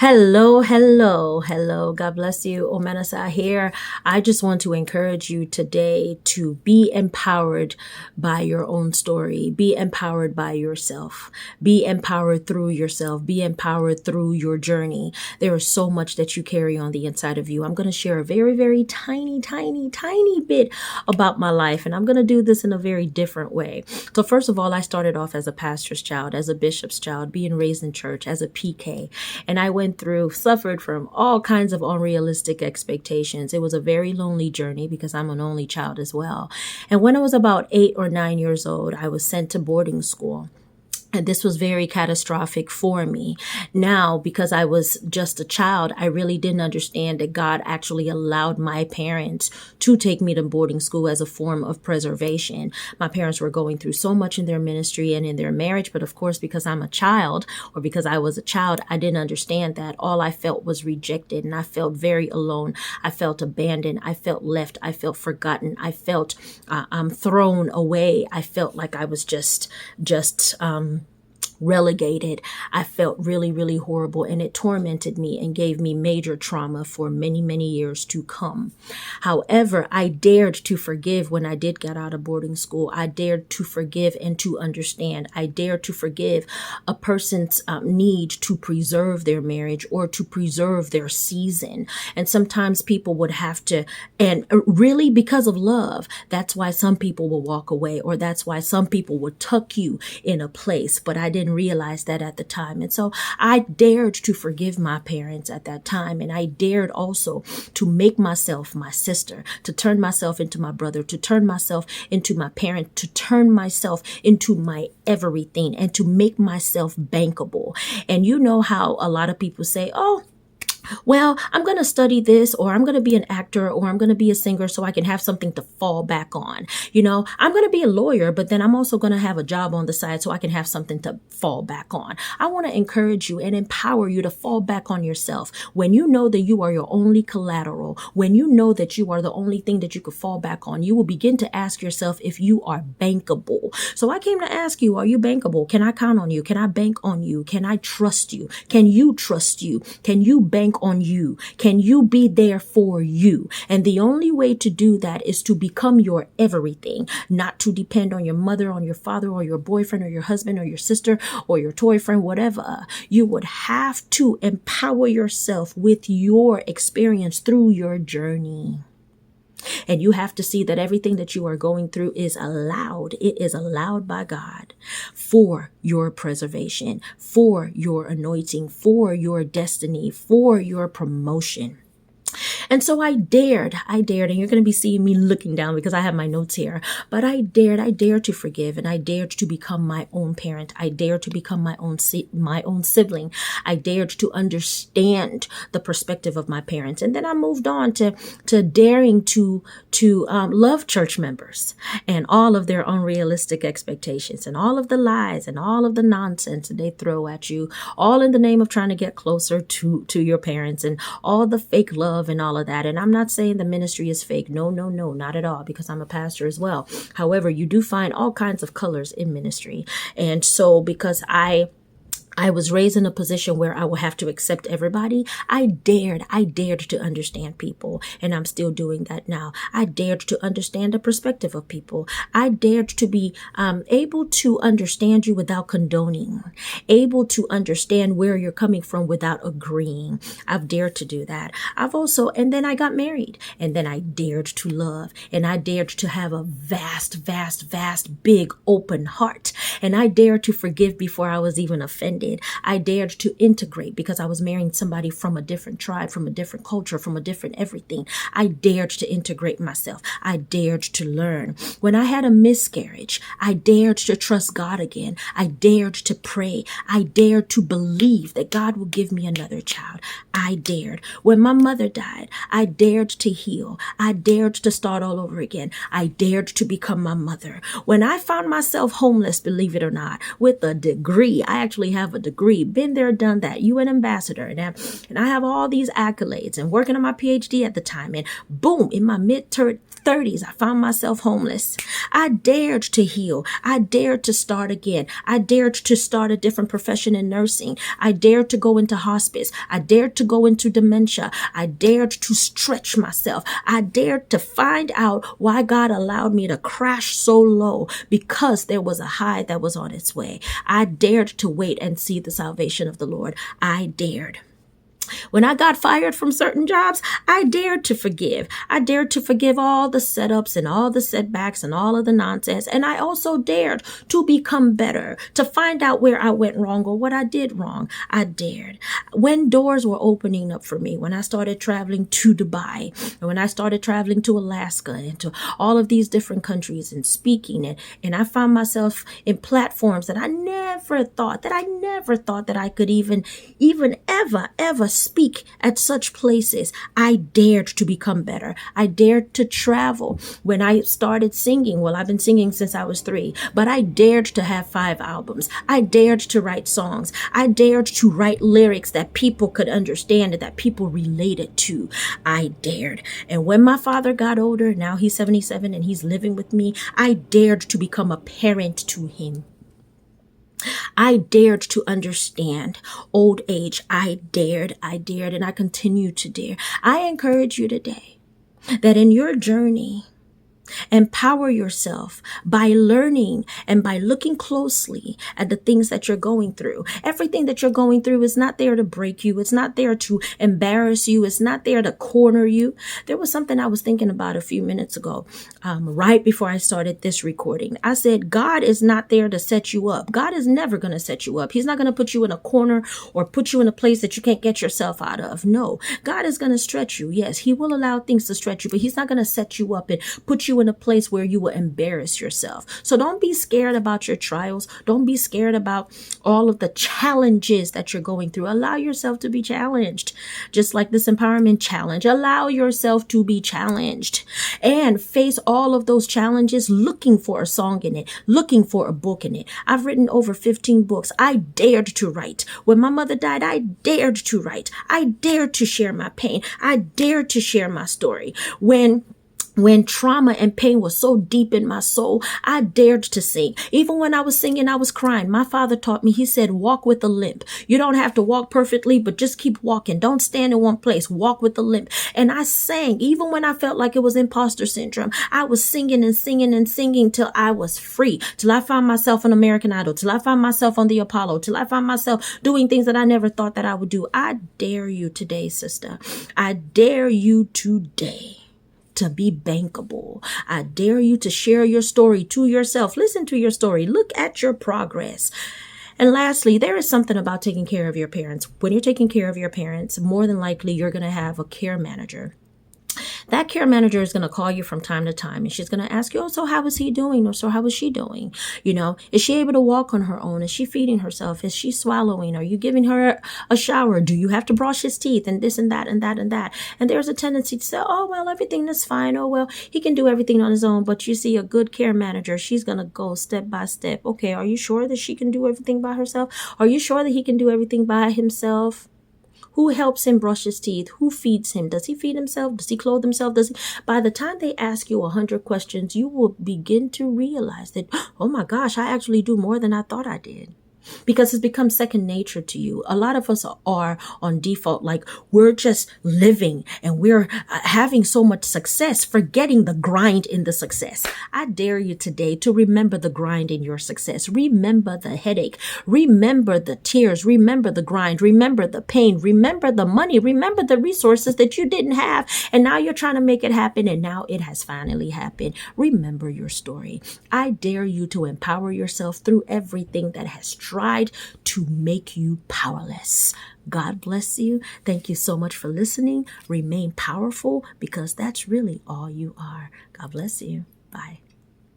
Hello, hello, hello. God bless you. Omenesa here. I just want to encourage you today to be empowered by your own story. Be empowered by yourself. Be empowered through yourself. Be empowered through your journey. There is so much that you carry on the inside of you. I'm going to share a very, very tiny bit about my life, and I'm going to do this in a very different way. So first of all, I started off as a pastor's child, as a bishop's child, being raised in church, as a PK, and I suffered from all kinds of unrealistic expectations. It was a very lonely journey because I'm an only child as well. And when I was about 8 or 9 years old, I was sent to boarding school. And this was very catastrophic for me. Now, because I was just a child, I really didn't understand that God actually allowed my parents to take me to boarding school as a form of preservation. My parents were going through so much in their ministry and in their marriage. But of course, because I'm a child, or because I was a child, I didn't understand that. All I felt was rejected, and I felt very alone. I felt abandoned. I felt left. I felt forgotten. I felt thrown away. I felt like I was just relegated. I felt really horrible, and it tormented me and gave me major trauma for many years to come. However, I dared to forgive when I did get out of boarding school. I dared to forgive and to understand. I dared to forgive a person's need to preserve their marriage or to preserve their season. And sometimes people would have to, and really because of love, that's why some people will walk away, or that's why some people would tuck you in a place. But I didn't realize that at the time. And so I dared to forgive my parents at that time. And I dared also to make myself my sister, to turn myself into my brother, to turn myself into my parent, to turn myself into my everything, and to make myself bankable. And you know how a lot of people say, oh, well, I'm going to study this, or I'm going to be an actor, or I'm going to be a singer so I can have something to fall back on. You know, I'm going to be a lawyer, but then I'm also going to have a job on the side so I can have something to fall back on. I want to encourage you and empower you to fall back on yourself. When you know that you are your only collateral, when you know that you are the only thing that you could fall back on, you will begin to ask yourself if you are bankable. So I came to ask you, are you bankable? Can I count on you? Can I bank on you? Can I trust you? Can you trust you? Can you bank on you? Can you be there for you? And the only way to do that is to become your everything, not to depend on your mother, on your father, or your boyfriend, or your husband, or your sister, or your toy friend, whatever. You would have to empower yourself with your experience through your journey. And you have to see that everything that you are going through is allowed. It is allowed by God for your preservation, for your anointing, for your destiny, for your promotion. And so I dared, and you're going to be seeing me looking down because I have my notes here, but I dared to forgive, and I dared to become my own parent. I dared to become my own sibling. I dared to understand the perspective of my parents. And then I moved on to daring to love church members and all of their unrealistic expectations and all of the lies and all of the nonsense that they throw at you, all in the name of trying to get closer to your parents, and all the fake love and all of that. And I'm not saying the ministry is fake. No, not at all, because I'm a pastor as well. However, you do find all kinds of colors in ministry. And so because I was raised in a position where I will have to accept everybody, I dared to understand people. And I'm still doing that now. I dared to understand the perspective of people. I dared to be able to understand you without condoning, able to understand where you're coming from without agreeing. I've dared to do that. And then I got married, and then I dared to love, and I dared to have a vast, big open heart. And I dared to forgive before I was even offended. I dared to integrate because I was marrying somebody from a different tribe, from a different culture, from a different everything. I dared to integrate myself. I dared to learn. When I had a miscarriage, I dared to trust God again. I dared to pray. I dared to believe that God will give me another child. I dared. When my mother died, I dared to heal. I dared to start all over again. I dared to become my mother. When I found myself homeless, believe it or not, with a degree, I actually have a degree, been there, done that, UN ambassador, and I have all these accolades and working on my PhD at the time, and boom, in my mid 30s, I found myself homeless. I dared to heal. I dared to start again. I dared to start a different profession in nursing. I dared to go into hospice. I dared to go into dementia. I dared to stretch myself. I dared to find out why God allowed me to crash so low, because there was a high that was on its way. I dared to wait and see the salvation of the Lord. I dared. When I got fired from certain jobs, I dared to forgive. I dared to forgive all the setups and all the setbacks and all of the nonsense. And I also dared to become better, to find out where I went wrong or what I did wrong. I dared. When doors were opening up for me, when I started traveling to Dubai, and when I started traveling to Alaska and to all of these different countries and speaking, and I found myself in platforms that I never thought that I could even ever speak at such places. I dared to become better. I dared to travel. When I started singing, well, I've been singing since I was 3, but I dared to have 5 albums. I dared to write songs. I dared to write lyrics that people could understand and that people related to. I dared. And when my father got older, now he's 77 and he's living with me, I dared to become a parent to him. I dared to understand old age. I dared, and I continue to dare. I encourage you today that in your journey, empower yourself by learning and by looking closely at the things that you're going through. Everything that you're going through is not there to break you. It's not there to embarrass you. It's not there to corner you. There was something I was thinking about a few minutes ago, right before I started this recording. I said, God is not there to set you up. God is never going to set you up. He's not going to put you in a corner or put you in a place that you can't get yourself out of. No, God is going to stretch you. Yes, he will allow things to stretch you, but he's not going to set you up and put you in a place where you will embarrass yourself. So don't be scared about your trials. Don't be scared about all of the challenges that you're going through. Allow yourself to be challenged. Just like this empowerment challenge. Allow yourself to be challenged and face all of those challenges looking for a song in it, looking for a book in it. I've written over 15 books. I dared to write. When my mother died, I dared to write. I dared to share my pain. I dared to share my story. When trauma and pain was so deep in my soul, I dared to sing. Even when I was singing, I was crying. My father taught me, he said, walk with a limp. You don't have to walk perfectly, but just keep walking. Don't stand in one place. Walk with a limp. And I sang, even when I felt like it was imposter syndrome. I was singing and singing and singing till I was free, till I found myself on American Idol, till I found myself on the Apollo, till I found myself doing things that I never thought that I would do. I dare you today, sister. I dare you today to be bankable. I dare you to share your story to yourself. Listen to your story. Look at your progress. And lastly, there is something about taking care of your parents. When you're taking care of your parents, more than likely you're going to have a care manager. That care manager is going to call you from time to time and she's going to ask you, oh, so how is he doing? Or so how is she doing? You know, is she able to walk on her own? Is she feeding herself? Is she swallowing? Are you giving her a shower? Do you have to brush his teeth? And this and that and that and that. And there's a tendency to say, oh, well, everything is fine. Oh, well, he can do everything on his own. But you see, a good care manager, she's going to go step by step. Okay, are you sure that she can do everything by herself? Are you sure that he can do everything by himself? Who helps him brush his teeth? Who feeds him? Does he feed himself? Does he clothe himself? By the time they ask you 100 questions, you will begin to realize that, oh my gosh, I actually do more than I thought I did. Because it's become second nature to you. A lot of us are on default, like we're just living and we're having so much success, forgetting the grind in the success. I dare you today to remember the grind in your success. Remember the headache. Remember the tears. Remember the grind. Remember the pain. Remember the money. Remember the resources that you didn't have. And now you're trying to make it happen. And now it has finally happened. Remember your story. I dare you to empower yourself through everything that has tried to make you powerless. God bless you. Thank you so much for listening. Remain powerful because that's really all you are. God bless you. Bye.